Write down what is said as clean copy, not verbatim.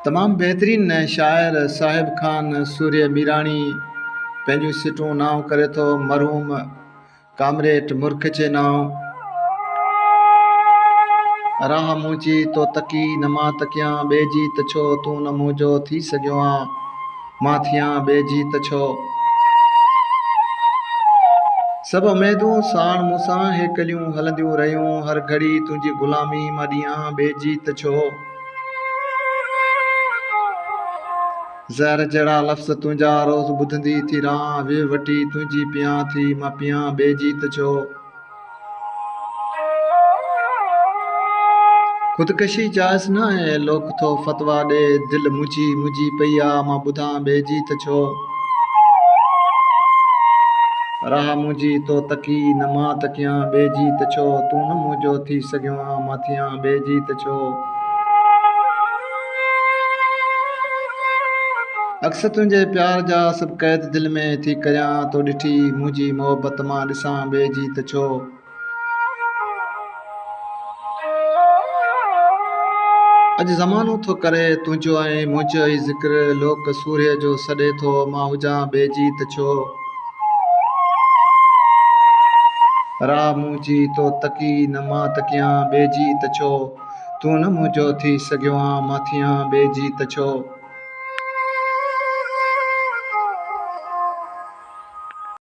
तमाम बेहतरीन शायर साहिब खान सूर्य मीराणी पंहिंजूं सिटूं नाव करे थो मरहूम कामरेड मुर्ख जे नाव। राह मुंहिंजी तो तकी न मां तकियां ॿिए जी त छो तूं न मुंहिंजो थी सघियो आं मां थियां ॿिए जी त छो। सभु उमेदूं साण मूंसां हेकलियूं हलंदियूं रहियूं हर घड़ी तुंहिंजी ग़ुलामी मां ॾींहां ॿिए जी त छो। ज़हर जहिड़ा लफ़्ज़ तुंहिंजा रोज़ ॿुधंदी थी रहां वे वटी तुंहिंजी पियां थी मां पियां ॿिए जी त छो। ख़ुदकशी जाइज़ न आहे लोक थो फ़तवा ॾे दिलि मुंहिंजी पई आहे मां ॿुधां ॿिए जी त छो। राह मुंहिंजी तो तकी न मां तकियां ॿिए जी त छो तूं न मुंहिंजो थी सघियो आं मां थियां ॿिए जी त छो। अक्स तुंहिंजे प्यार जा सभु क़ैद दिलि में थी करियां तो ॾिठी मुंहिंजी मोहबत मां ॾिसां ॿिए जी त छो। अॼु ज़मानो थो करे तुंहिंजो ऐं मुंहिंजो ई ज़िक्र लोक सूर्य जो सॾे थो मां हुजां ॿिए जी त छो। राह मुंहिंजी तो तकी न मां तकियां ॿिए जी त छो तूं न मुंहिंजो थी सघियो आं मां थियां ॿिए जी त छो।